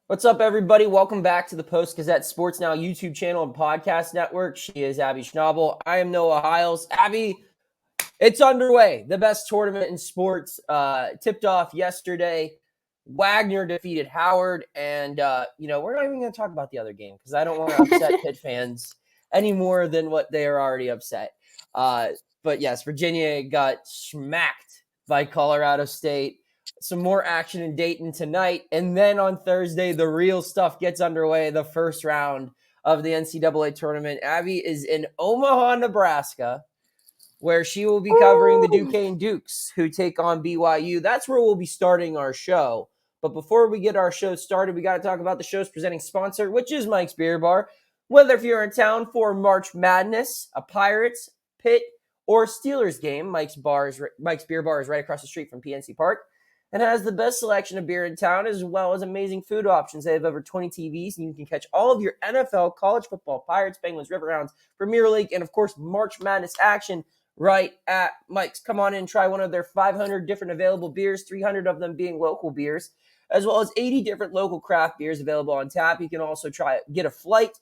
What's up, everybody? Welcome back to the Post-Gazette Sports Now YouTube channel and podcast network. She is Abby Schnable. I am Noah Hiles. Abby, it's underway. The best tournament in sports tipped off yesterday. Wagner defeated Howard, and we're not even going to talk about the other game because I don't want to upset Pitt fans any more than what they are already upset. But yes, Virginia got smacked by Colorado State. Some more action in Dayton tonight. And then on Thursday, the real stuff gets underway. The first round of the NCAA tournament. Abby is in Omaha, Nebraska, where she will be covering the Duquesne Dukes, who take on BYU. That's where we'll be starting our show. But before we get our show started, we got to talk about the show's presenting sponsor, which is Mike's Beer Bar. Whether if you're in town for March Madness, a Pirates, Pitt, or Steelers game, Mike's Beer Bar is right across the street from PNC Park and has the best selection of beer in town, as well as amazing food options. They have over 20 TVs, and you can catch all of your NFL, college football, Pirates, Penguins, Riverhounds, Premier League, and, of course, March Madness action right at Mike's. Come on in and try one of their 500 different available beers, 300 of them being local beers, as well as 80 different local craft beers available on tap. You can also get a flight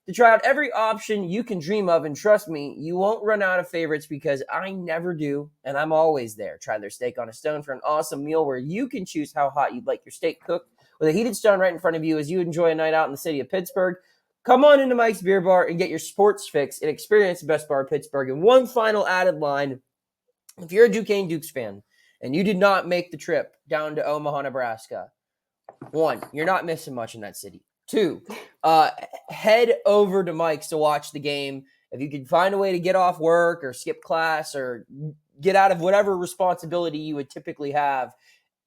to try out every option you can dream of, and trust me, you won't run out of favorites because I never do, and I'm always there. Try their steak on a stone for an awesome meal where you can choose how hot you'd like your steak cooked with a heated stone right in front of you as you enjoy a night out in the city of Pittsburgh. Come on into Mike's Beer Bar and get your sports fix and experience the best bar in Pittsburgh. And one final added line, if you're a Duquesne Dukes fan and you did not make the trip down to Omaha, Nebraska, one, you're not missing much in that city. Two, head over to Mike's to watch the game. If you can find a way to get off work or skip class or get out of whatever responsibility you would typically have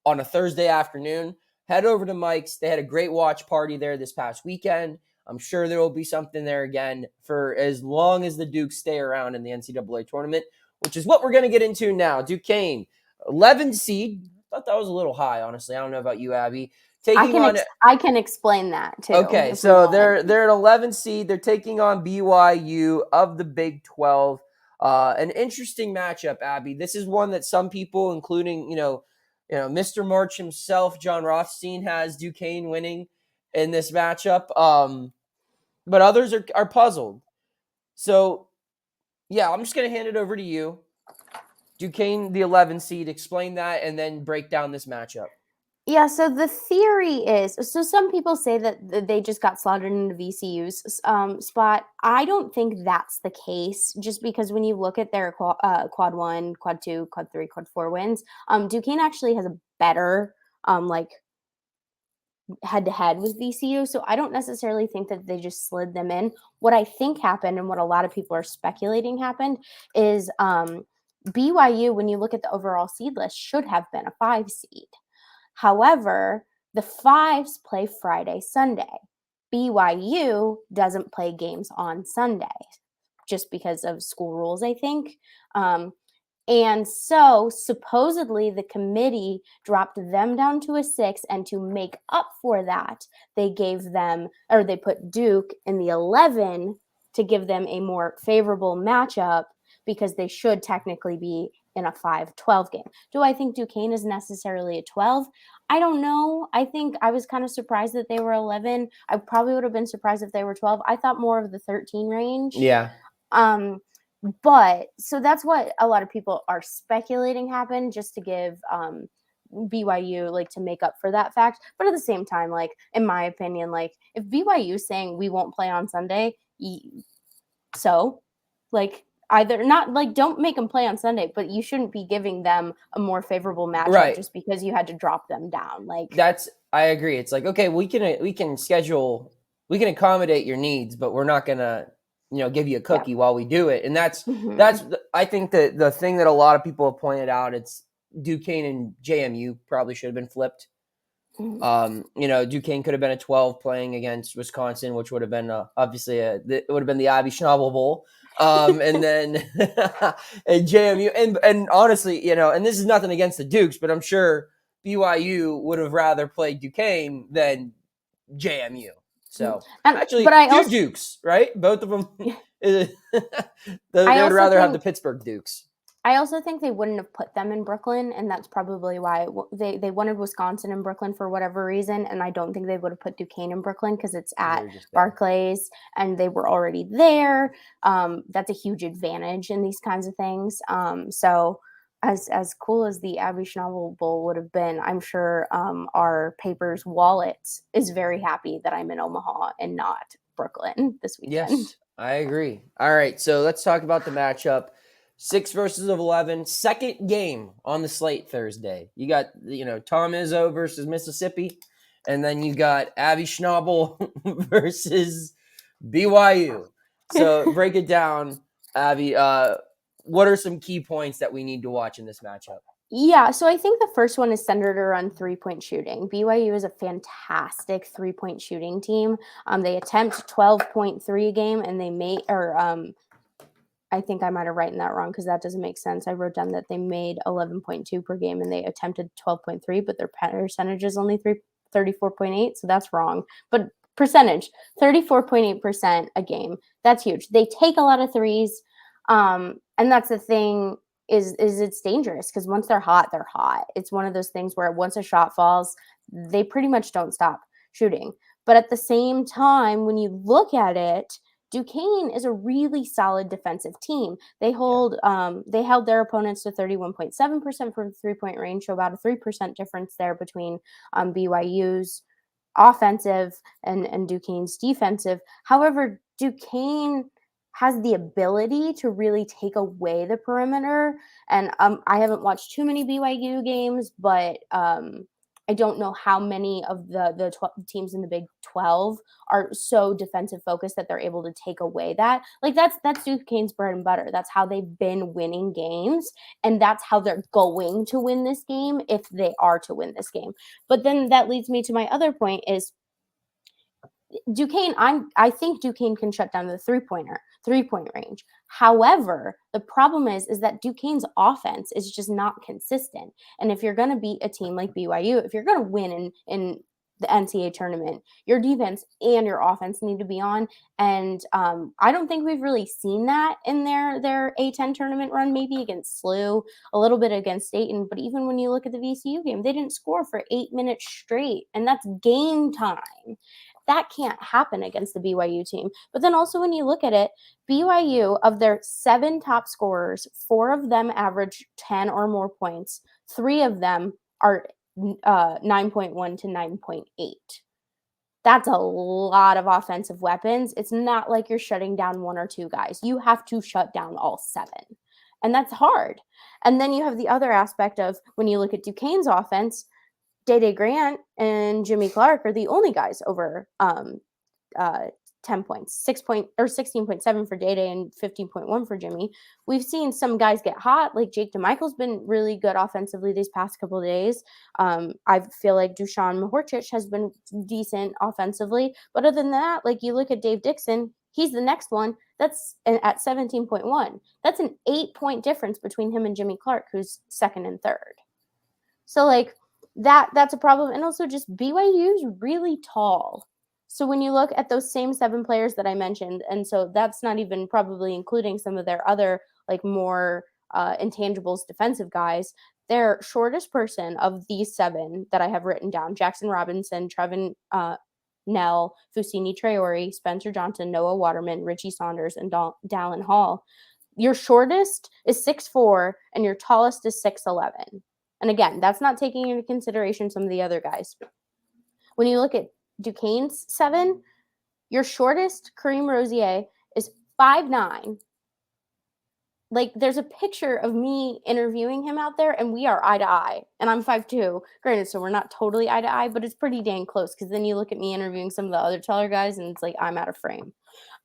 on a Thursday afternoon, head over to Mike's. They had a great watch party there this past weekend. I'm sure there will be something there again for as long as the Dukes stay around in the NCAA tournament, which is what we're going to get into now. Duquesne, 11 seed. I thought that was a little high, honestly. I don't know about you, Abby. I can explain that too. Okay, so they're an 11 seed. They're taking on BYU of the Big 12. An interesting matchup, Abby. This is one that some people, including Mr. March himself, John Rothstein, has Duquesne winning in this matchup. But others are puzzled. So, yeah, I'm just going to hand it over to you. Duquesne, the 11 seed. Explain that and then break down this matchup. Yeah, so the theory is, so some people say that they just got slaughtered into VCU's spot. I don't think that's the case, just because when you look at their quad 1, quad 2, quad 3, quad 4 wins, Duquesne actually has a better head-to-head with VCU, so I don't necessarily think that they just slid them in. What I think happened, and what a lot of people are speculating happened, is BYU, when you look at the overall seed list, should have been a 5 seed. However, the 5s play Friday, Sunday. BYU doesn't play games on Sunday just because of school rules, I think. And so supposedly the committee dropped them down to a 6, and to make up for that, they put Duke in the 11 to give them a more favorable matchup because they should technically be in a 5-12 game. Do I think Duquesne is necessarily a 12? I don't know. I think I was kind of surprised that they were 11. I probably would have been surprised if they were 12. I thought more of the 13 range. Yeah. But so that's what a lot of people are speculating happened, just to give BYU to make up for that fact. But at the same time, in my opinion, if BYU is saying we won't play on Sunday, either not don't make them play on Sunday, but you shouldn't be giving them a more favorable matchup just because you had to drop them down. I agree. It's okay, we can schedule, we can accommodate your needs, but we're not gonna give you a cookie while we do it. And that's I think that the thing that a lot of people have pointed out, it's Duquesne and JMU probably should have been flipped. Duquesne could have been a 12 playing against Wisconsin, which would have been obviously it would have been the Abby Schnable Bowl. And then and JMU and honestly, and this is nothing against the Dukes, but I'm sure BYU would have rather played Duquesne than JMU. So actually, Dukes, right? Both of them. They would rather have the Pittsburgh Dukes. I also think they wouldn't have put them in Brooklyn, and that's probably why they wanted Wisconsin in Brooklyn for whatever reason, and I don't think they would have put Duquesne in Brooklyn because it's at They're just there. Barclays, and they were already there. That's a huge advantage in these kinds of things. So as cool as the Abby Schnable Bowl would have been, I'm sure our paper's wallet is very happy that I'm in Omaha and not Brooklyn this weekend. Yes, I agree. All right, so let's talk about the matchup. 6 versus 11, second game on the slate Thursday. You got, Tom Izzo versus Mississippi, and then you got Abby Schnable versus BYU. So break it down, Abby. What are some key points that we need to watch in this matchup? Yeah, so I think the first one is centered around three-point shooting. BYU is a fantastic three-point shooting team. They attempt 12.3 a game, and they made, I think I might have written that wrong because that doesn't make sense. I wrote down that they made 11.2 per game, and they attempted 12.3, but their percentage is only 34.8, so that's wrong. But percentage, 34.8% a game. That's huge. They take a lot of threes, and that's the thing. Is it's dangerous because once they're hot, they're hot. It's one of those things where once a shot falls, they pretty much don't stop shooting. But at the same time, when you look at it, Duquesne is a really solid defensive team. They held their opponents to 31.7% from 3-point range, so about a 3% difference there between BYU's offensive and Duquesne's defensive. However, Duquesne has the ability to really take away the perimeter. And I haven't watched too many BYU games, but I don't know how many of the teams in the Big 12 are so defensive focused that they're able to take away that. Like that's Duquesne's bread and butter. That's how they've been winning games, and that's how they're going to win this game if they are to win this game. But then that leads me to my other point is Duquesne, I think Duquesne can shut down the three-point range. However, the problem is that Duquesne's offense is just not consistent. And if you're going to beat a team like BYU, if you're going to win in the NCAA tournament, your defense and your offense need to be on. And I don't think we've really seen that in their A10 tournament run, maybe against SLU, a little bit against Dayton. But even when you look at the VCU game, they didn't score for 8 minutes straight. And that's game time. That can't happen against the BYU team. But then also when you look at it, BYU, of their 7 top scorers, 4 of them average 10 or more points. 3 of them are 9.1 to 9.8. That's a lot of offensive weapons. It's not like you're shutting down 1 or 2 guys. You have to shut down all 7. And that's hard. And then you have the other aspect of when you look at Duquesne's offense, Day Grant and Jimmy Clark are the only guys over 10 points, 16.7 for Day and 15.1 for Jimmy. We've seen some guys get hot, like Jake DeMichael's been really good offensively these past couple of days. I feel like Dusan Mahorcic has been decent offensively. But other than that, like you look at Dave Dixon, he's the next one. That's at 17.1. That's an 8-point difference between him and Jimmy Clark, who's second and third. So like, that's a problem. And also just BYU's really tall. So when you look at those same 7 players that I mentioned, and so that's not even probably including some of their other like more intangibles defensive guys, their shortest person of these 7 that I have written down, Jackson Robinson, Trevin Nell, Fusini Traore, Spencer Johnson, Noah Waterman, Richie Saunders, and Dallin Hall. Your shortest is 6'4", and your tallest is 6'11". And again, that's not taking into consideration some of the other guys. When you look at Duquesne's 7, your shortest, Kareem Rosier, is 5'9". Like, there's a picture of me interviewing him out there, and we are eye to eye. And I'm 5'2". Granted, so we're not totally eye to eye, but it's pretty dang close because then you look at me interviewing some of the other taller guys, and it's like I'm out of frame.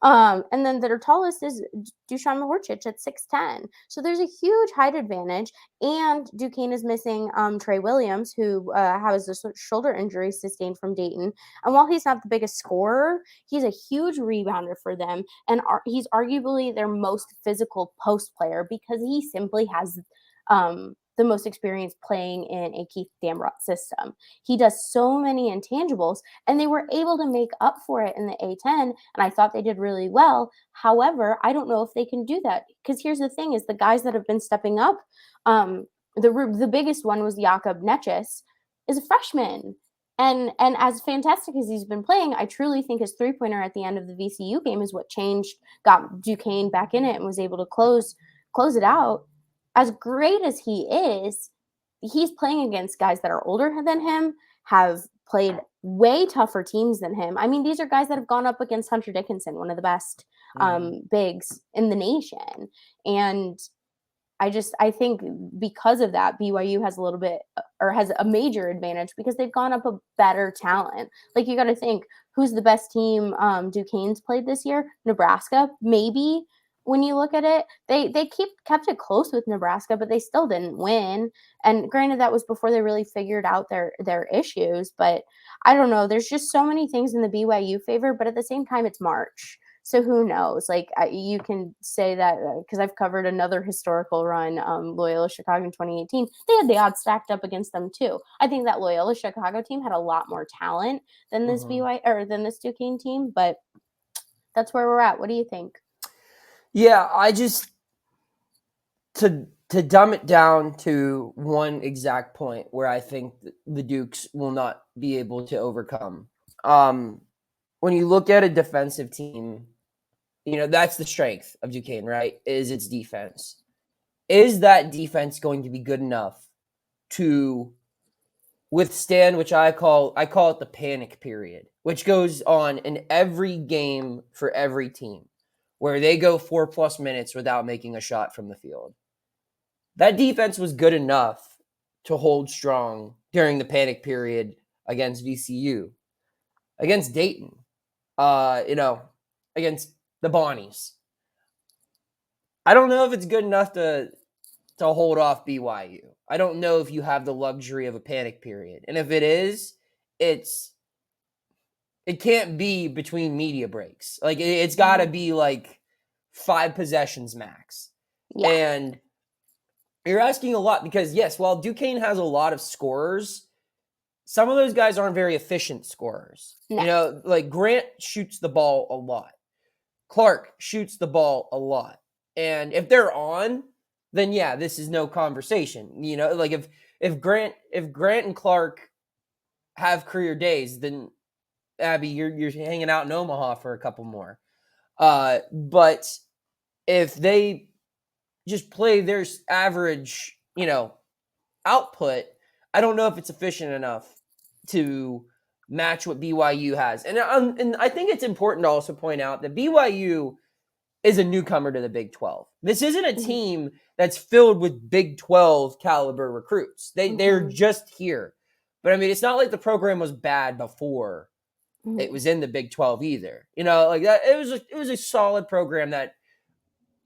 And then their tallest is Dusan Mahorcic at 6'10". So there's a huge height advantage. And Duquesne is missing Trey Williams, who has a shoulder injury sustained from Dayton. And while he's not the biggest scorer, he's a huge rebounder for them. And he's arguably their most physical post player because he simply has the most experience playing in a Keith Dambrot system. He does so many intangibles, and they were able to make up for it in the A10, and I thought they did really well. However, I don't know if they can do that, because here's the thing is the guys that have been stepping up, the biggest one was Jakob Neches, is a freshman. And as fantastic as he's been playing, I truly think his three-pointer at the end of the VCU game is what changed, got Duquesne back in it and was able to close it out. As great as he is, he's playing against guys that are older than him, have played way tougher teams than him. I mean, these are guys that have gone up against Hunter Dickinson, one of the best bigs in the nation. And I think because of that, BYU has a little bit, or has a major advantage, because they've gone up a better talent. Like, you got to think, who's the best team Duquesne's played this year? Nebraska, maybe. When you look at it, they kept it close with Nebraska, but they still didn't win. And granted, that was before they really figured out their issues. But I don't know. There's just so many things in the BYU favor, but at the same time, it's March. So who knows? Like, you can say that because I've covered another historical run, Loyola Chicago in 2018. They had the odds stacked up against them too. I think that Loyola Chicago team had a lot more talent than this than this Duquesne team, but that's where we're at. What do you think? Yeah, I just to dumb it down to one exact point where I think the Dukes will not be able to overcome. When you look at a defensive team, that's the strength of Duquesne, right? Is its defense. Is that defense going to be good enough to withstand, which I call it the panic period, which goes on in every game for every team, where they go 4+ minutes without making a shot from the field. That defense was good enough to hold strong during the panic period against VCU, against Dayton, against the Bonnies. I don't know if it's good enough to hold off BYU. I don't know if you have the luxury of a panic period. And if it is, it can't be between media breaks. Like, it's got to be like 5 possessions max. Yeah. And you're asking a lot because, yes, while Duquesne has a lot of scorers, some of those guys aren't very efficient scorers. No. Like Grant shoots the ball a lot. Clark shoots the ball a lot. And if they're on, then yeah, this is no conversation. Like if Grant and Clark have career days, then Abby, you're hanging out in Omaha for a couple more. But if they just play their average, output, I don't know if it's efficient enough to match what BYU has. And I think it's important to also point out that BYU is a newcomer to the Big 12. This isn't a team that's filled with Big 12 caliber recruits. They're just here. But I mean, it's not like the program was bad before it was in the Big 12 either. Like that, it was a solid program that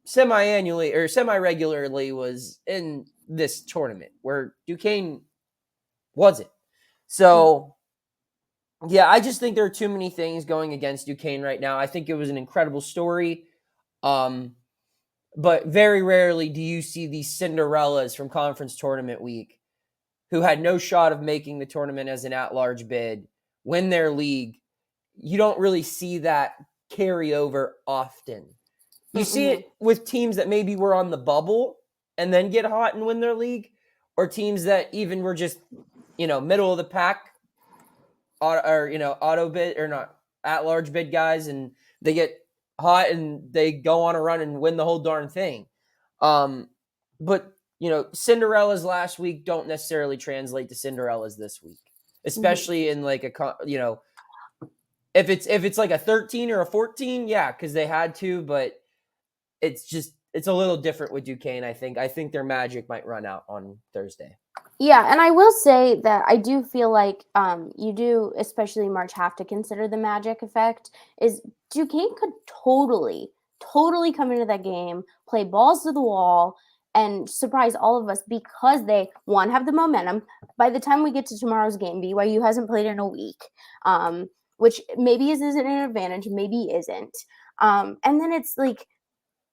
semi-annually or semi-regularly was in this tournament, where Duquesne wasn't. So yeah, I just think there are too many things going against Duquesne right now. I think it was an incredible story. But very rarely do you see these Cinderellas from conference tournament week who had no shot of making the tournament as an at-large bid win their league. You don't really see that carry over often. You see it with teams that maybe were on the bubble and then get hot and win their league, or teams that even were just, middle of the pack, auto bid or not at-large bid guys, and they get hot and they go on a run and win the whole darn thing. But Cinderellas last week don't necessarily translate to Cinderellas this week, especially in like if it's like a 13 or a 14, yeah, because they had to, but it's a little different with Duquesne. I think their magic might run out on Thursday. Yeah, and I will say that I do feel like you do, especially March, have to consider the magic effect. Is Duquesne could totally come into that game, play balls to the wall, and surprise all of us because they, one, have the momentum. By the time we get to tomorrow's game, BYU hasn't played in a week, which maybe isn't an advantage, maybe isn't. And then it's like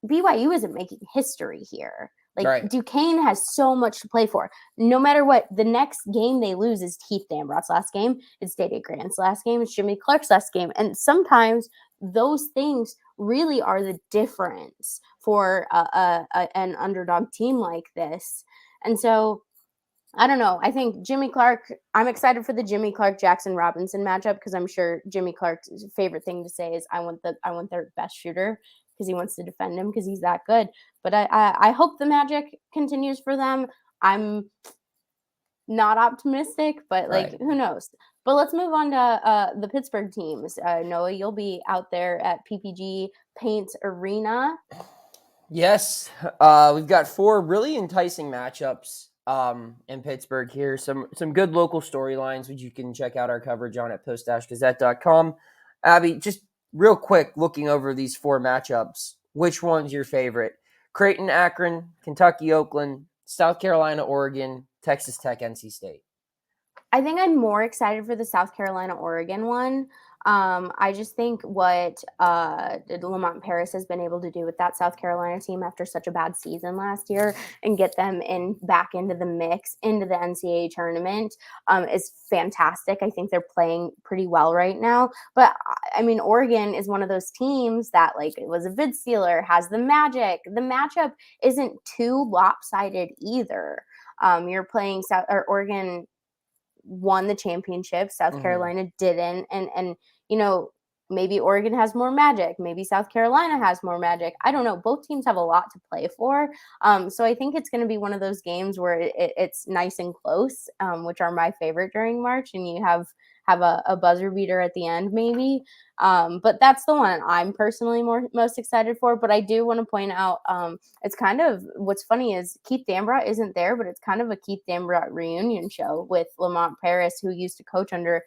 BYU isn't making history here. Like Right. Duquesne has so much to play for. No matter what, the next game they lose is Keith Dambrot's last game. It's Day Grant's last game. It's Jimmy Clark's last game. And sometimes those things really are the difference for an underdog team like this. And so I don't know. I think Jimmy Clark, I'm excited for the Jimmy Clark Jackson Robinson matchup because I'm sure Jimmy Clark's favorite thing to say is I want their best shooter because he wants to defend him because he's that good. But I hope the magic continues for them. I'm not optimistic, but like who knows? But let's move on to the Pittsburgh teams. Noah, you'll be out there at PPG Paint Arena. Yes, we've got 4 really enticing matchups in Pittsburgh here. Some good local storylines, which you can check out our coverage on at post-gazette.com. Abby, just real quick, looking over these 4 matchups, which one's your favorite? Creighton, Akron, Kentucky, Oakland, South Carolina, Oregon, Texas Tech, NC State. I think I'm more excited for the South Carolina, Oregon one. I just think what Lamont Paris has been able to do with that South Carolina team after such a bad season last year and get them back into the mix, into the NCAA tournament is fantastic. I think they're playing pretty well right now. But, I mean, Oregon is one of those teams that, like, it was a vid stealer, has the magic. The matchup isn't too lopsided either. You're playing Oregon won the championship. South Carolina didn't. And you know, maybe Oregon has more magic. Maybe South Carolina has more magic. I don't know. Both teams have a lot to play for. So I think it's going to be one of those games where it's nice and close, which are my favorite during March. And you have a buzzer beater at the end, maybe. But that's the one I'm personally most excited for. But I do want to point out, it's kind of what's funny is Keith Dambrot isn't there, but it's kind of a Keith Dambrot reunion show with Lamont Paris, who used to coach under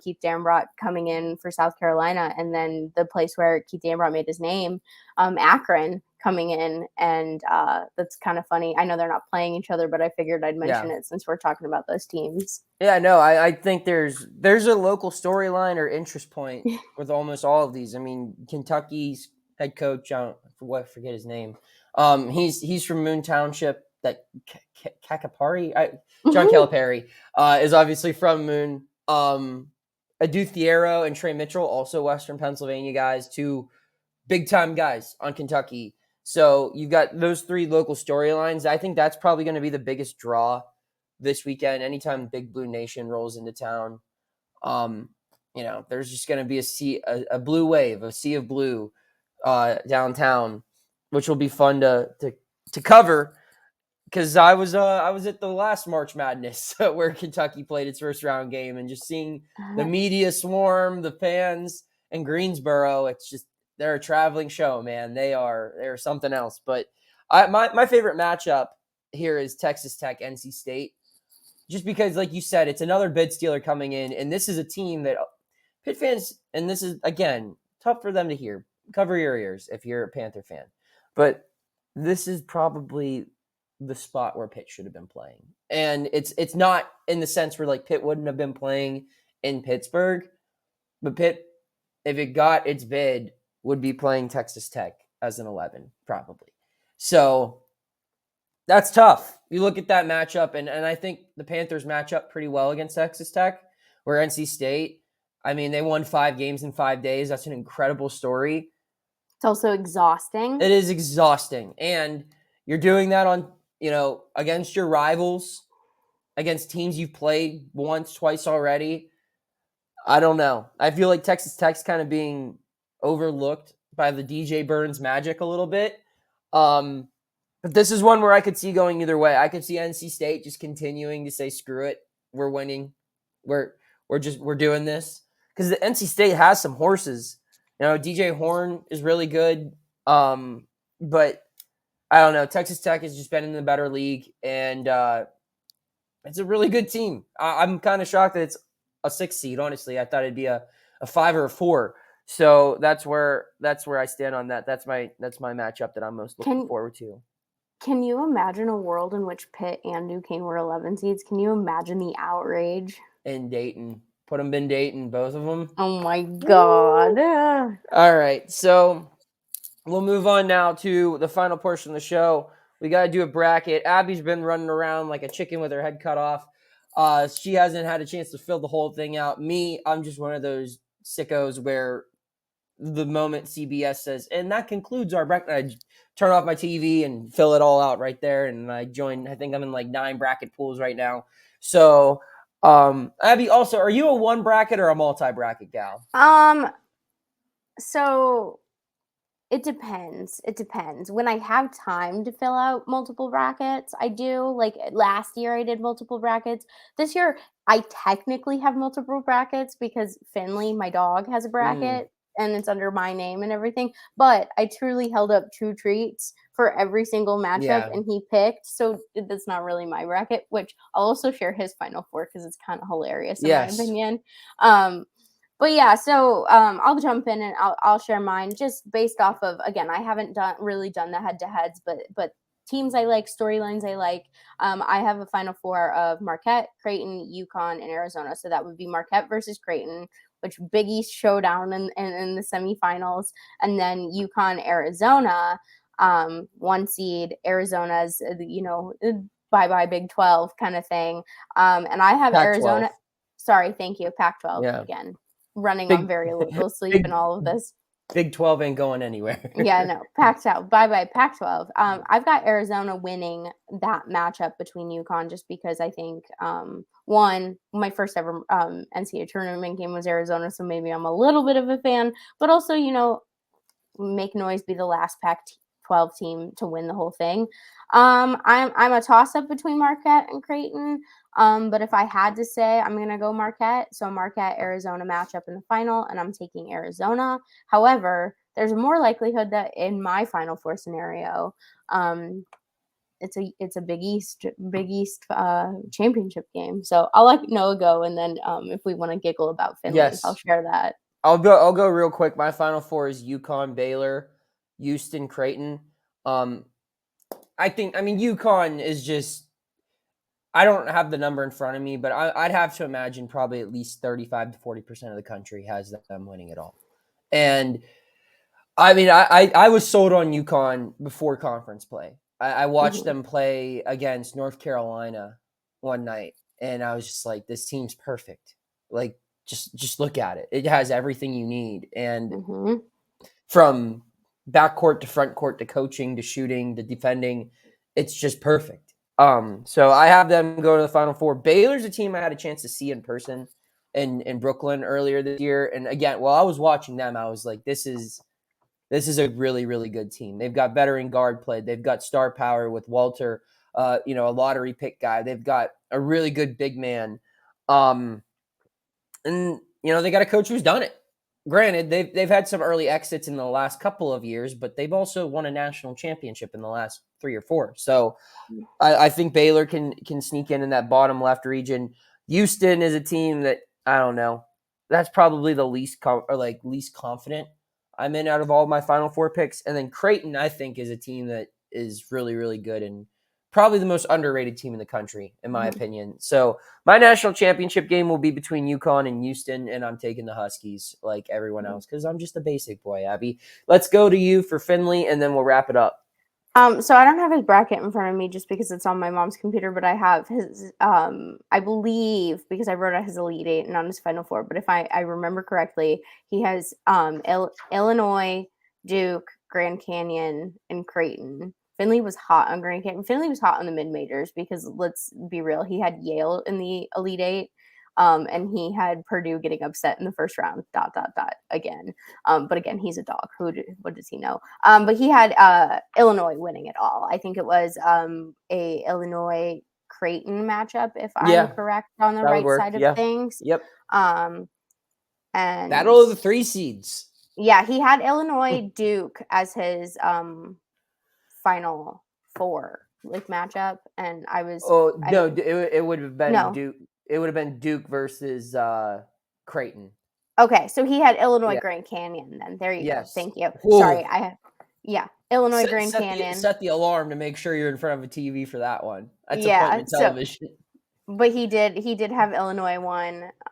Keith Dambrot, coming in for South Carolina, and then the place where Keith Dambrot made his name, Akron, coming in, and that's kind of funny. I know they're not playing each other, but I figured I'd mention it since we're talking about those teams. Yeah, no, I think there's a local storyline or interest point with almost all of these. I mean, Kentucky's head coach, I forget his name. He's from Moon Township. That Calipari, John Calipari, is obviously from Moon. Adu Thiero and Trey Mitchell, also Western Pennsylvania guys, 2 big-time guys on Kentucky. So you've got those 3 local storylines. I think that's probably going to be the biggest draw this weekend. Anytime Big Blue Nation rolls into town, you know, there's just going to be a blue wave, a sea of blue downtown, which will be fun to cover. Because I was at the last March Madness where Kentucky played its first round game, and just seeing the media swarm, the fans in Greensboro, it's just, they're a traveling show, man. They're something else. But my favorite matchup here is Texas Tech, NC State, just because, like you said, it's another bid stealer coming in, and this is a team that Pitt fans, and this is, again, tough for them to hear. Cover your ears if you're a Panther fan. But this is probably the spot where Pitt should have been playing. And it's not in the sense where, like, Pitt wouldn't have been playing in Pittsburgh, but Pitt, if it got its bid, would be playing Texas Tech as an 11, probably. So that's tough. You look at that matchup, and I think the Panthers match up pretty well against Texas Tech, where NC State, I mean, they won 5 games in 5 days. That's an incredible story. It's also exhausting. It is exhausting. And you're doing that on, you know, against your rivals, against teams you've played once, twice already. I don't know. I feel like Texas Tech's kind of being overlooked by the DJ Burns magic a little bit. But this is one where I could see going either way. I could see NC State just continuing to say, screw it, we're winning. We're doing this. Because the NC State has some horses. You know, DJ Horn is really good. But I don't know. Texas Tech has just been in the better league, and it's a really good team. I'm kind of shocked that it's a 6 seed, honestly. I thought it'd be a 5 or a 4. So that's where I stand on that. That's my matchup that I'm most looking forward to. Can you imagine a world in which Pitt and Duquesne were 11 seeds? Can you imagine the outrage? In Dayton. Put them in Dayton, both of them. Oh, my God. All right, so we'll move on now to the final portion of the show. We got to do a bracket. Abby's been running around like a chicken with her head cut off. She hasn't had a chance to fill the whole thing out. Me, I'm just one of those sickos where the moment CBS says, and that concludes our bracket, I turn off my TV and fill it all out right there. And I join, I think I'm in like 9 bracket pools right now. So, Abby, also, are you a one bracket or a multi-bracket gal? So it depends. It depends. When I have time to fill out multiple brackets, I do. Like last year, I did multiple brackets. This year, I technically have multiple brackets because Finley, my dog, has a bracket and it's under my name and everything. But I truly held up 2 treats for every single matchup and he picked. So that's not really my bracket, which I'll also share his Final Four because it's kind of hilarious in my opinion. But yeah, so I'll jump in and I'll share mine just based off of, again, I haven't really done the head-to-heads, but teams I like, storylines I like. I have a Final Four of Marquette, Creighton, UConn, and Arizona. So that would be Marquette versus Creighton, which Big East showdown in the semifinals, and then UConn, Arizona, 1 seed. Arizona's, bye-bye Big 12 kind of thing. And I have Pac-12. Arizona. Sorry, thank you, Pac-12 again. Running on very little sleep and all of this. Big 12 ain't going anywhere. Yeah, no, Pac-12. Bye-bye, Pac-12. I've got Arizona winning that matchup between UConn just because I think, one, my first ever NCAA tournament game was Arizona, so maybe I'm a little bit of a fan. But also, make noise, be the last Pac-12 team to win the whole thing. I'm a toss-up between Marquette and Creighton. But if I had to say, I'm going to go Marquette. So Marquette-Arizona matchup in the final, and I'm taking Arizona. However, there's more likelihood that in my Final Four scenario, it's a Big East championship game. So I'll let Noah go, and then if we want to giggle about Finley, I'll share that. I'll go real quick. My Final Four is UConn, Baylor, Houston, Creighton. UConn is just, I don't have the number in front of me, but I'd have to imagine probably at least 35 to 40% of the country has them winning it all. And I mean, I was sold on UConn before conference play. I watched them play against North Carolina one night, and I was just like, this team's perfect. Like, just look at it. It has everything you need. And from backcourt to front court to coaching to shooting to defending, it's just perfect. So I have them go to the Final Four. Baylor's a team I had a chance to see in person in Brooklyn earlier this year. And again, while I was watching them, I was like, this is a really, really good team. They've got veteran guard play. They've got star power with Walter, a lottery pick guy. They've got a really good big man. And they got a coach who's done it. Granted, they've had some early exits in the last couple of years, but they've also won a national championship in the last 3 or 4. So I think Baylor can sneak in that bottom left region. Houston is a team that, I don't know, that's probably the least confident I'm in out of all my Final Four picks. And then Creighton, I think, is a team that is really, really good and probably the most underrated team in the country, in my opinion. So my national championship game will be between UConn and Houston, and I'm taking the Huskies like everyone else because I'm just a basic boy, Abby. Let's go to you for Finley, and then we'll wrap it up. So I don't have his bracket in front of me just because it's on my mom's computer, but I have his, I believe, because I wrote out his Elite Eight and on his Final Four, but if I remember correctly, he has Illinois, Duke, Grand Canyon, and Creighton. Finley was hot on Grand Canyon. Finley was hot on the mid-majors because, let's be real, he had Yale in the Elite Eight. And he had Purdue getting upset in the first round, ... again. But again, he's a dog. What does he know? But he had Illinois winning it all. I think it was a Illinois Creighton matchup, if I'm correct on the right side of things. Yep. And battle of the 3 seeds. Yeah, he had Illinois Duke as his Final Four matchup, and I was. It would have been Duke. It would have been Duke versus Creighton. Okay, so he had Illinois Grand Canyon then. There you go. Thank you. Ooh. Sorry, Illinois Grand Canyon. Set the alarm to make sure you're in front of a TV for that one. That's appointment television. But he did have Illinois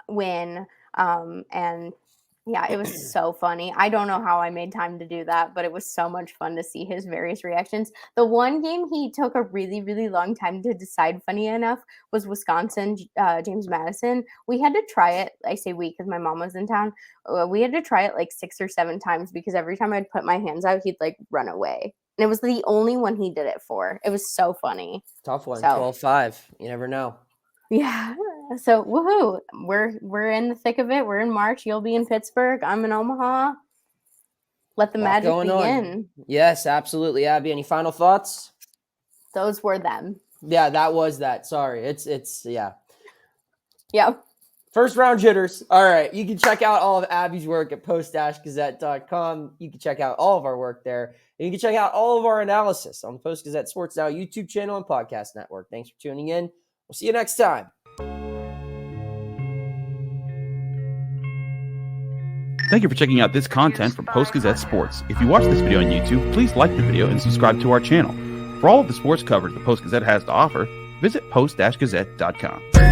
win, and Yeah, it was so funny. I don't know how I made time to do that, but it was so much fun to see his various reactions. The one game he took a really, really long time to decide, funny enough, was Wisconsin, James Madison. We had to try it. I say we because my mom was in town. We had to try it like 6 or 7 times because every time I'd put my hands out, he'd like run away. And it was the only one he did it for. It was so funny. Tough one, So, 12-5. You never know. Yeah. So woohoo. We're in the thick of it. We're in March. You'll be in Pittsburgh. I'm in Omaha. Let the magic begin. Yes, absolutely. Abby, any final thoughts? Those were them. Yeah, that was that. Sorry. It's yeah. Yeah. First round jitters. All right. You can check out all of Abby's work at post-gazette.com. You can check out all of our work there. And you can check out all of our analysis on the Post-Gazette Sports Now YouTube channel and podcast network. Thanks for tuning in. We'll see you next time. Thank you for checking out this content from Post-Gazette Sports. If you watch this video on YouTube, please like the video and subscribe to our channel. For all of the sports coverage the Post-Gazette has to offer, visit post-gazette.com.